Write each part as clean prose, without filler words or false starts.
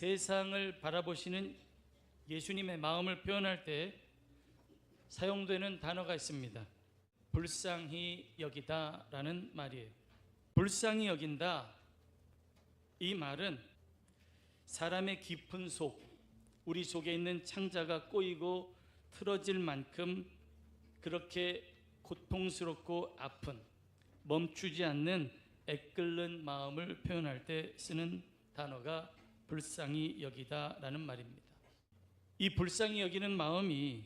세상을 바라보시는 예수님의 마음을 표현할 때 사용되는 단어가 있습니다. 불쌍히 여기다라는 말이에요. 불쌍히 여긴다, 이 말은 사람의 깊은 속, 우리 속에 있는 창자가 꼬이고 틀어질 만큼 그렇게 고통스럽고 아픈, 멈추지 않는 애끓는 마음을 표현할 때 쓰는 단어가 불쌍히 여기다라는 말입니다. 이 불쌍히 여기는 마음이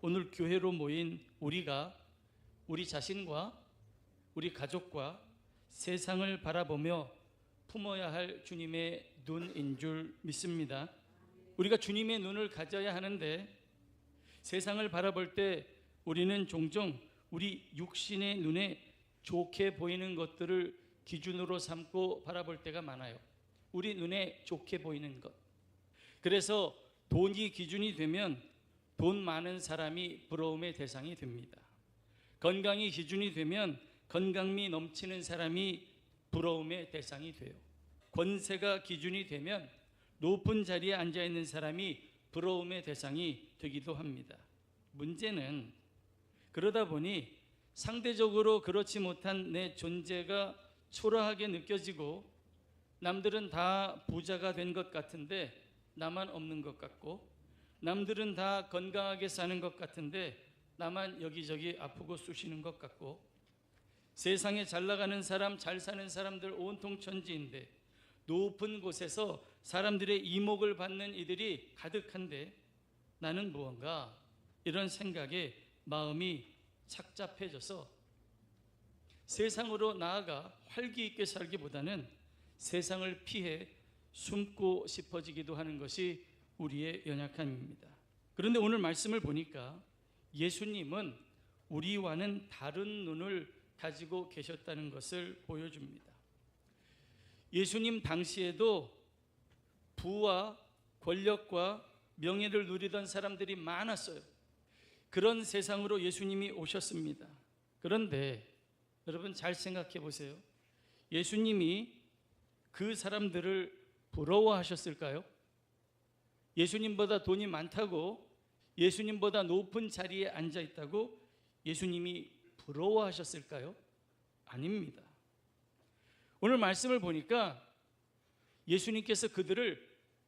오늘 교회로 모인 우리가 우리 자신과 우리 가족과 세상을 바라보며 품어야 할 주님의 눈인 줄 믿습니다. 우리가 주님의 눈을 가져야 하는데 세상을 바라볼 때 우리는 종종 우리 육신의 눈에 좋게 보이는 것들을 기준으로 삼고 바라볼 때가 많아요. 우리 눈에 좋게 보이는 것. 그래서 돈이 기준이 되면 돈 많은 사람이 부러움의 대상이 됩니다. 건강이 기준이 되면 건강미 넘치는 사람이 부러움의 대상이 돼요. 권세가 기준이 되면 높은 자리에 앉아 있는 사람이 부러움의 대상이 되기도 합니다. 문제는 그러다 보니 상대적으로 그렇지 못한 내 존재가 초라하게 느껴지고 남들은 다 부자가 된 것 같은데 나만 없는 것 같고, 남들은 다 건강하게 사는 것 같은데 나만 여기저기 아프고 쑤시는 것 같고, 세상에 잘 나가는 사람, 잘 사는 사람들 온통 천지인데 높은 곳에서 사람들의 이목을 받는 이들이 가득한데 나는 무언가, 이런 생각에 마음이 착잡해져서 세상으로 나아가 활기 있게 살기보다는 세상을 피해 숨고 싶어지기도 하는 것이 우리의 연약함입니다. 그런데 오늘 말씀을 보니까 예수님은 우리와는 다른 눈을 가지고 계셨다는 것을 보여줍니다. 예수님 당시에도 부와 권력과 명예를 누리던 사람들이 많았어요. 그런 세상으로 예수님이 오셨습니다. 그런데 여러분 잘 생각해 보세요. 예수님이 그 사람들을 부러워하셨을까요? 예수님보다 돈이 많다고, 예수님보다 높은 자리에 앉아 있다고 예수님이 부러워하셨을까요? 아닙니다. 오늘 말씀을 보니까 예수님께서 그들을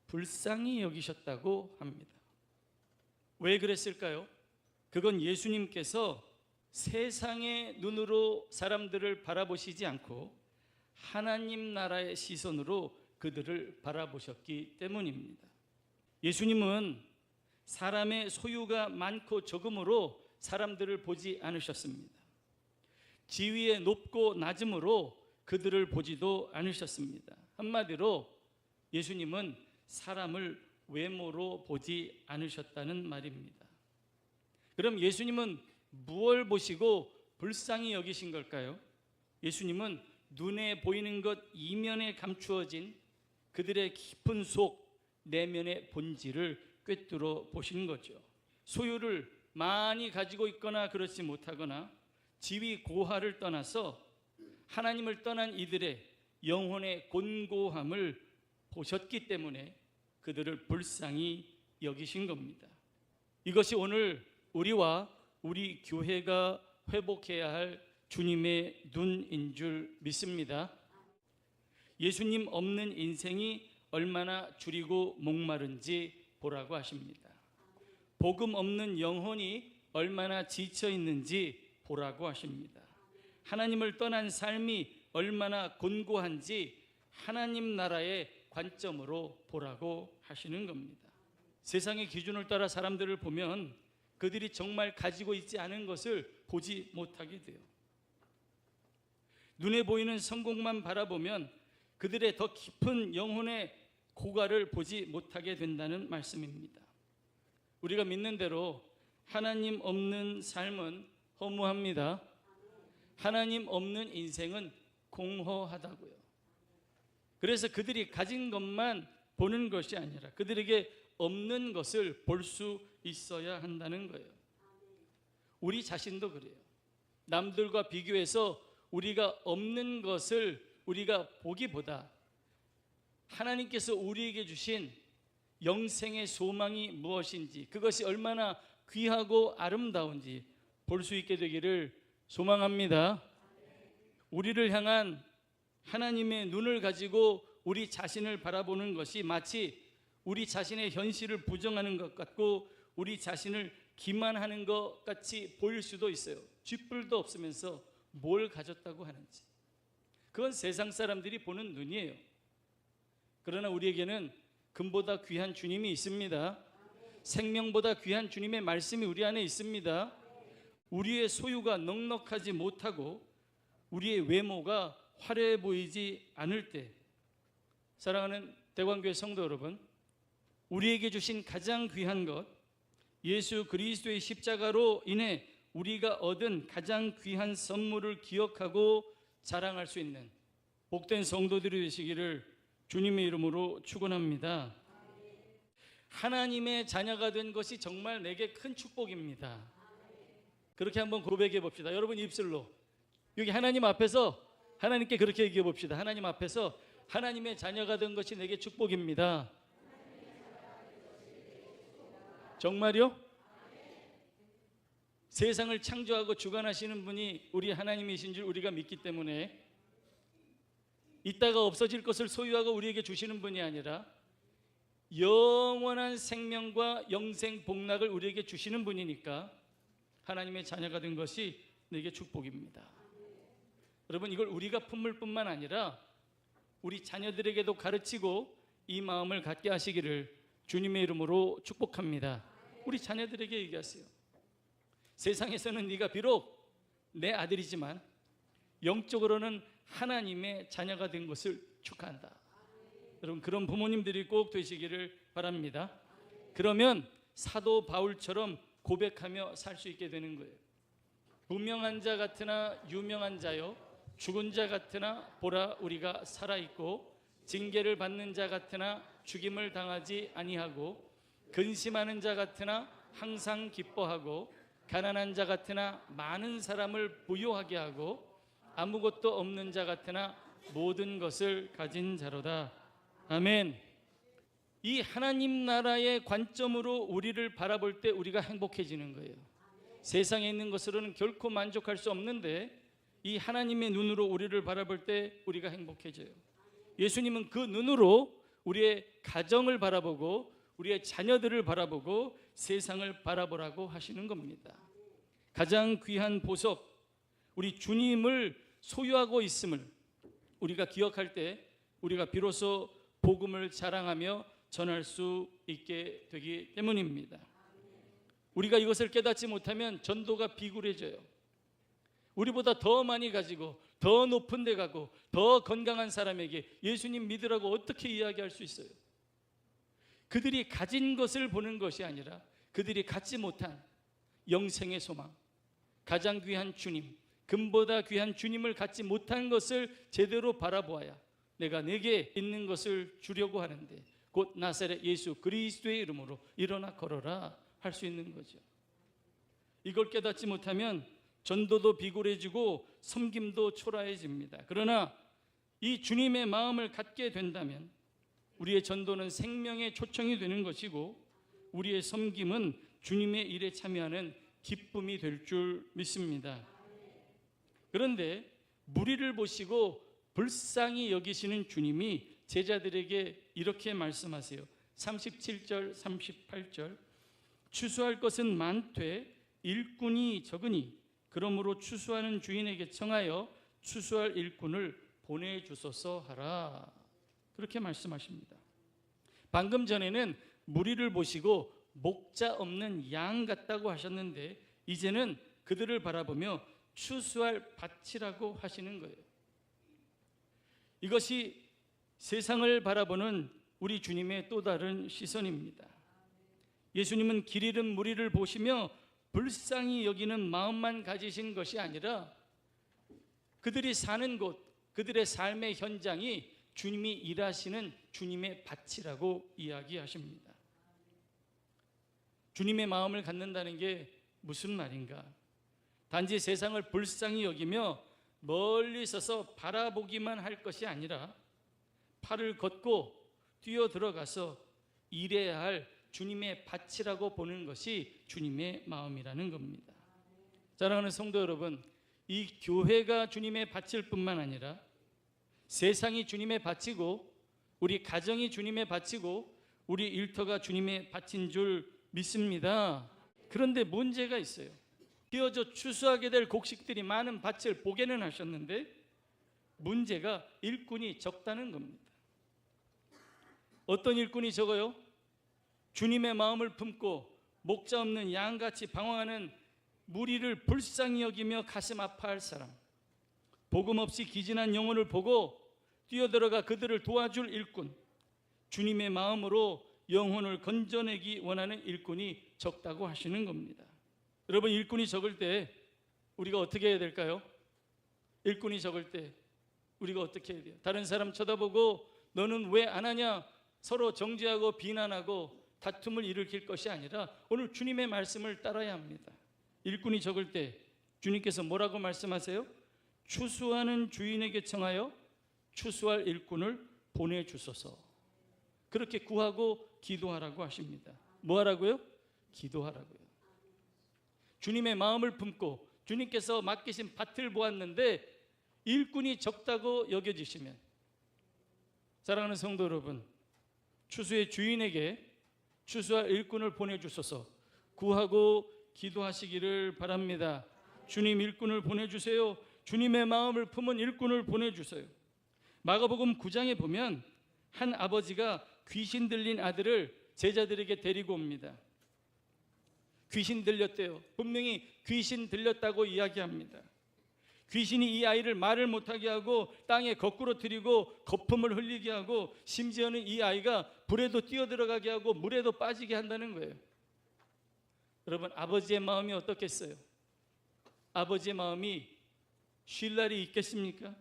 불쌍히 여기셨다고 합니다. 왜 그랬을까요? 그건 예수님께서 세상의 눈으로 사람들을 바라보시지 않고 하나님 나라의 시선으로 그들을 바라보셨기 때문입니다. 예수님은 사람의 소유가 많고 적음으로 사람들을 보지 않으셨습니다. 지위의 높고 낮음으로 그들을 보지도 않으셨습니다. 한마디로 예수님은 사람을 외모로 보지 않으셨다는 말입니다. 그럼 예수님은 무엇을 보시고 불쌍히 여기신 걸까요? 예수님은 눈에 보이는 것 이면에 감추어진 그들의 깊은 속 내면의 본질을 꿰뚫어 보신 거죠. 소유를 많이 가지고 있거나 그렇지 못하거나 지위 고하를 떠나서 하나님을 떠난 이들의 영혼의 곤고함을 보셨기 때문에 그들을 불쌍히 여기신 겁니다. 이것이 오늘 우리와 우리 교회가 회복해야 할 주님의 눈인 줄 믿습니다. 예수님 없는 인생이 얼마나 줄이고 목마른지 보라고 하십니다. 복음 없는 영혼이 얼마나 지쳐 있는지 보라고 하십니다. 하나님을 떠난 삶이 얼마나 곤고한지 하나님 나라의 관점으로 보라고 하시는 겁니다. 세상의 기준을 따라 사람들을 보면 그들이 정말 가지고 있지 않은 것을 보지 못하게 돼요. 눈에 보이는 성공만 바라보면 그들의 더 깊은 영혼의 고갈을 보지 못하게 된다는 말씀입니다. 우리가 믿는 대로 하나님 없는 삶은 허무합니다. 하나님 없는 인생은 공허하다고요. 그래서 그들이 가진 것만 보는 것이 아니라 그들에게 없는 것을 볼 수 있어야 한다는 거예요. 우리 자신도 그래요. 남들과 비교해서 우리가 없는 것을 우리가 보기보다 하나님께서 우리에게 주신 영생의 소망이 무엇인지, 그것이 얼마나 귀하고 아름다운지 볼 수 있게 되기를 소망합니다. 우리를 향한 하나님의 눈을 가지고 우리 자신을 바라보는 것이 마치 우리 자신의 현실을 부정하는 것 같고 우리 자신을 기만하는 것 같이 보일 수도 있어요. 쥐뿔도 없으면서 뭘 가졌다고 하는지. 그건 세상 사람들이 보는 눈이에요. 그러나 우리에게는 금보다 귀한 주님이 있습니다. 생명보다 귀한 주님의 말씀이 우리 안에 있습니다. 우리의 소유가 넉넉하지 못하고 우리의 외모가 화려해 보이지 않을 때, 사랑하는 대광교회 성도 여러분, 우리에게 주신 가장 귀한 것, 예수 그리스도의 십자가로 인해 우리가 얻은 가장 귀한 선물을 기억하고 자랑할 수 있는 복된 성도들이 되시기를 주님의 이름으로 축원합니다. 하나님의 자녀가 된 것이 정말 내게 큰 축복입니다. 그렇게 한번 고백해 봅시다. 여러분 입술로 여기 하나님 앞에서 하나님께 그렇게 얘기해 봅시다. 하나님 앞에서 하나님의 자녀가 된 것이 내게 축복입니다. 정말요? 세상을 창조하고 주관하시는 분이 우리 하나님이신 줄 우리가 믿기 때문에 이따가 없어질 것을 소유하고 우리에게 주시는 분이 아니라 영원한 생명과 영생 복락을 우리에게 주시는 분이니까 하나님의 자녀가 된 것이 내게 축복입니다. 여러분, 이걸 우리가 품을 뿐만 아니라 우리 자녀들에게도 가르치고 이 마음을 갖게 하시기를 주님의 이름으로 축복합니다. 우리 자녀들에게 얘기하세요. 세상에서는 네가 비록 내 아들이지만 영적으로는 하나님의 자녀가 된 것을 축하한다. 여러분, 그런 부모님들이 꼭 되시기를 바랍니다. 그러면 사도 바울처럼 고백하며 살 수 있게 되는 거예요. 무명한 자 같으나 유명한 자요, 죽은 자 같으나 보라 우리가 살아있고, 징계를 받는 자 같으나 죽임을 당하지 아니하고, 근심하는 자 같으나 항상 기뻐하고, 가난한 자 같으나 많은 사람을 부유하게 하고, 아무것도 없는 자 같으나 모든 것을 가진 자로다. 아멘. 이 하나님 나라의 관점으로 우리를 바라볼 때 우리가 행복해지는 거예요. 세상에 있는 것으로는 결코 만족할 수 없는데 이 하나님의 눈으로 우리를 바라볼 때 우리가 행복해져요. 예수님은 그 눈으로 우리의 가정을 바라보고 우리의 자녀들을 바라보고 세상을 바라보라고 하시는 겁니다. 가장 귀한 보석, 우리 주님을 소유하고 있음을 우리가 기억할 때 우리가 비로소 복음을 자랑하며 전할 수 있게 되기 때문입니다. 우리가 이것을 깨닫지 못하면 전도가 비굴해져요. 우리보다 더 많이 가지고 더 높은 데 가고 더 건강한 사람에게 예수님 믿으라고 어떻게 이야기할 수 있어요? 그들이 가진 것을 보는 것이 아니라 그들이 갖지 못한 영생의 소망, 가장 귀한 주님, 금보다 귀한 주님을 갖지 못한 것을 제대로 바라보아야 내가 내게 있는 것을 주려고 하는데 곧 나사렛 예수 그리스도의 이름으로 일어나 걸어라 할 수 있는 거죠. 이걸 깨닫지 못하면 전도도 비굴해지고 섬김도 초라해집니다. 그러나 이 주님의 마음을 갖게 된다면 우리의 전도는 생명의 초청이 되는 것이고 우리의 섬김은 주님의 일에 참여하는 기쁨이 될 줄 믿습니다. 그런데 무리를 보시고 불쌍히 여기시는 주님이 제자들에게 이렇게 말씀하세요. 37절 38절 추수할 것은 많되 일꾼이 적으니 그러므로 추수하는 주인에게 청하여 추수할 일꾼을 보내주소서 하라. 그렇게 말씀하십니다. 방금 전에는 무리를 보시고 목자 없는 양 같다고 하셨는데 이제는 그들을 바라보며 추수할 밭이라고 하시는 거예요. 이것이 세상을 바라보는 우리 주님의 또 다른 시선입니다. 예수님은 길 잃은 무리를 보시며 불쌍히 여기는 마음만 가지신 것이 아니라 그들이 사는 곳, 그들의 삶의 현장이 주님이 일하시는 주님의 밭이라고 이야기하십니다. 주님의 마음을 갖는다는 게 무슨 말인가? 단지 세상을 불쌍히 여기며 멀리 서서 바라보기만 할 것이 아니라 팔을 걷고 뛰어 들어가서 일해야 할 주님의 밭이라고 보는 것이 주님의 마음이라는 겁니다. 사랑하는 성도 여러분, 이 교회가 주님의 밭일 뿐만 아니라 세상이 주님의 밭이고 우리 가정이 주님의 밭이고 우리 일터가 주님의 밭인 줄 믿습니다. 그런데 문제가 있어요. 기어져 추수하게 될 곡식들이 많은 밭을 보게는 하셨는데 문제가 일꾼이 적다는 겁니다. 어떤 일꾼이 적어요? 주님의 마음을 품고 목자 없는 양같이 방황하는 무리를 불쌍히 여기며 가슴 아파할 사람, 복음 없이 기진한 영혼을 보고 뛰어들어가 그들을 도와줄 일꾼, 주님의 마음으로 영혼을 건져내기 원하는 일꾼이 적다고 하시는 겁니다. 여러분, 일꾼이 적을 때 우리가 어떻게 해야 될까요? 일꾼이 적을 때 우리가 어떻게 해야 돼요? 다른 사람 쳐다보고 너는 왜 안 하냐 서로 정죄하고 비난하고 다툼을 일으킬 것이 아니라 오늘 주님의 말씀을 따라야 합니다. 일꾼이 적을 때 주님께서 뭐라고 말씀하세요? 추수하는 주인에게 청하여 추수할 일꾼을 보내주소서. 그렇게 구하고 기도하라고 하십니다. 뭐 하라고요? 기도하라고요. 주님의 마음을 품고 주님께서 맡기신 밭을 보았는데 일꾼이 적다고 여겨지시면, 사랑하는 성도 여러분, 추수의 주인에게 추수할 일꾼을 보내주소서 구하고 기도하시기를 바랍니다. 주님, 일꾼을 보내주세요. 주님의 마음을 품은 일꾼을 보내주세요. 마가복음 9장에 보면 한 아버지가 귀신 들린 아들을 제자들에게 데리고 옵니다. 귀신 들렸대요. 분명히 귀신 들렸다고 이야기합니다. 귀신이 이 아이를 말을 못하게 하고 땅에 거꾸로 들이고 거품을 흘리게 하고 심지어는 이 아이가 불에도 뛰어들어가게 하고 물에도 빠지게 한다는 거예요. 여러분, 아버지의 마음이 어떻겠어요? 아버지의 마음이 쉴 날이 있겠습니까?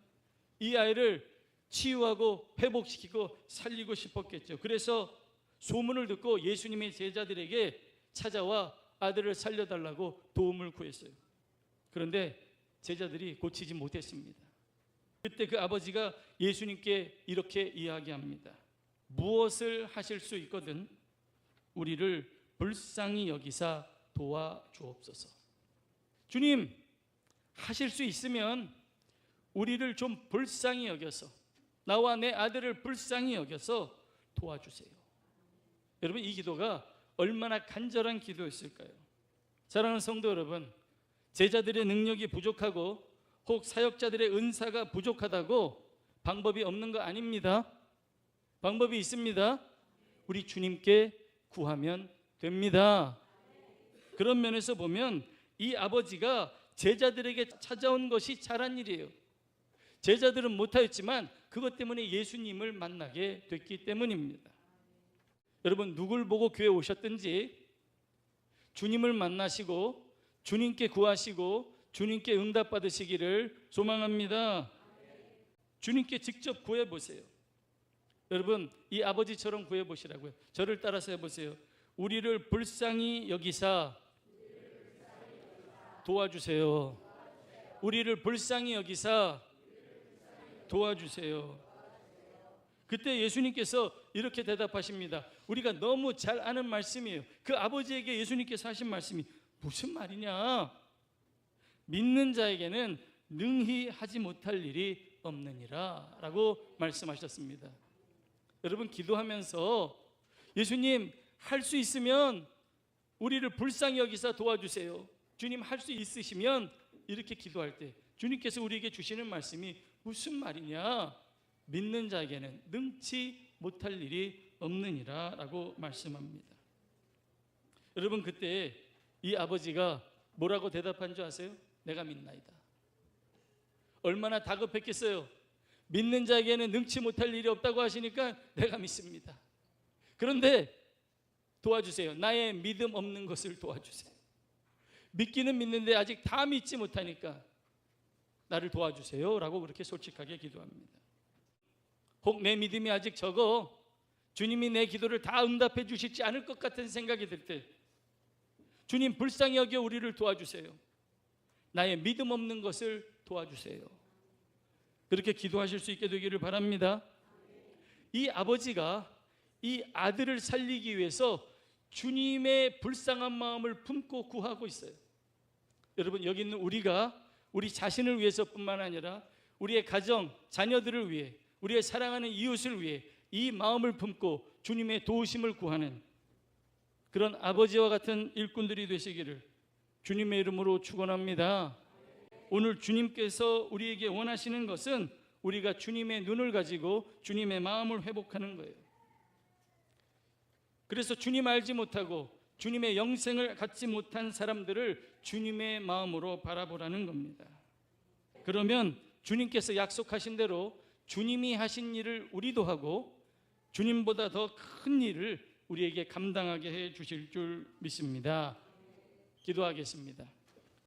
이 아이를 치유하고 회복시키고 살리고 싶었겠죠. 그래서 소문을 듣고 예수님의 제자들에게 찾아와 아들을 살려달라고 도움을 구했어요. 그런데 제자들이 고치지 못했습니다. 그때 그 아버지가 예수님께 이렇게 이야기합니다. 무엇을 하실 수 있거든 우리를 불쌍히 여기사 도와주옵소서. 주님, 하실 수 있으면 우리를 좀 불쌍히 여겨서, 나와 내 아들을 불쌍히 여겨서 도와주세요. 여러분, 이 기도가 얼마나 간절한 기도였을까요? 사랑하는 성도 여러분, 제자들의 능력이 부족하고 혹 사역자들의 은사가 부족하다고 방법이 없는 거 아닙니다. 방법이 있습니다. 우리 주님께 구하면 됩니다. 그런 면에서 보면 이 아버지가 제자들에게 찾아온 것이 잘한 일이에요. 제자들은 못하였지만 그것 때문에 예수님을 만나게 됐기 때문입니다. 여러분, 누굴 보고 교회 오셨든지 주님을 만나시고 주님께 구하시고 주님께 응답받으시기를 소망합니다. 주님께 직접 구해보세요. 여러분, 이 아버지처럼 구해보시라고요. 저를 따라서 해보세요. 우리를 불쌍히 여기사 도와주세요. 우리를 불쌍히 여기사 도와주세요. 그때 예수님께서 이렇게 대답하십니다. 우리가 너무 잘 아는 말씀이에요. 그 아버지에게 예수님께서 하신 말씀이 무슨 말이냐? 믿는 자에게는 능히 하지 못할 일이 없느니라 라고 말씀하셨습니다. 여러분, 기도하면서 예수님, 할 수 있으면 우리를 불쌍히 여기사 도와주세요. 주님, 할 수 있으시면, 이렇게 기도할 때 주님께서 우리에게 주시는 말씀이 무슨 말이냐? 믿는 자에게는 능치 못할 일이 없느니라 라고 말씀합니다. 여러분, 그때 이 아버지가 뭐라고 대답한 줄 아세요? 내가 믿나이다. 얼마나 다급했겠어요. 믿는 자에게는 능치 못할 일이 없다고 하시니까 내가 믿습니다. 그런데 도와주세요. 나의 믿음 없는 것을 도와주세요. 믿기는 믿는데 아직 다 믿지 못하니까 나를 도와주세요 라고 그렇게 솔직하게 기도합니다. 혹 내 믿음이 아직 적어 주님이 내 기도를 다 응답해 주시지 않을 것 같은 생각이 들 때 주님, 불쌍히 여겨 우리를 도와주세요. 나의 믿음 없는 것을 도와주세요. 그렇게 기도하실 수 있게 되기를 바랍니다. 이 아버지가 이 아들을 살리기 위해서 주님의 불쌍한 마음을 품고 구하고 있어요. 여러분, 여기 있는 우리가 우리 자신을 위해서뿐만 아니라 우리의 가정, 자녀들을 위해, 우리의 사랑하는 이웃을 위해 이 마음을 품고 주님의 도우심을 구하는 그런 아버지와 같은 일꾼들이 되시기를 주님의 이름으로 축원합니다. 오늘 주님께서 우리에게 원하시는 것은 우리가 주님의 눈을 가지고 주님의 마음을 회복하는 거예요. 그래서 주님 알지 못하고 주님의 영생을 갖지 못한 사람들을 주님의 마음으로 바라보라는 겁니다. 그러면 주님께서 약속하신 대로 주님이 하신 일을 우리도 하고 주님보다 더 큰 일을 우리에게 감당하게 해 주실 줄 믿습니다. 기도하겠습니다.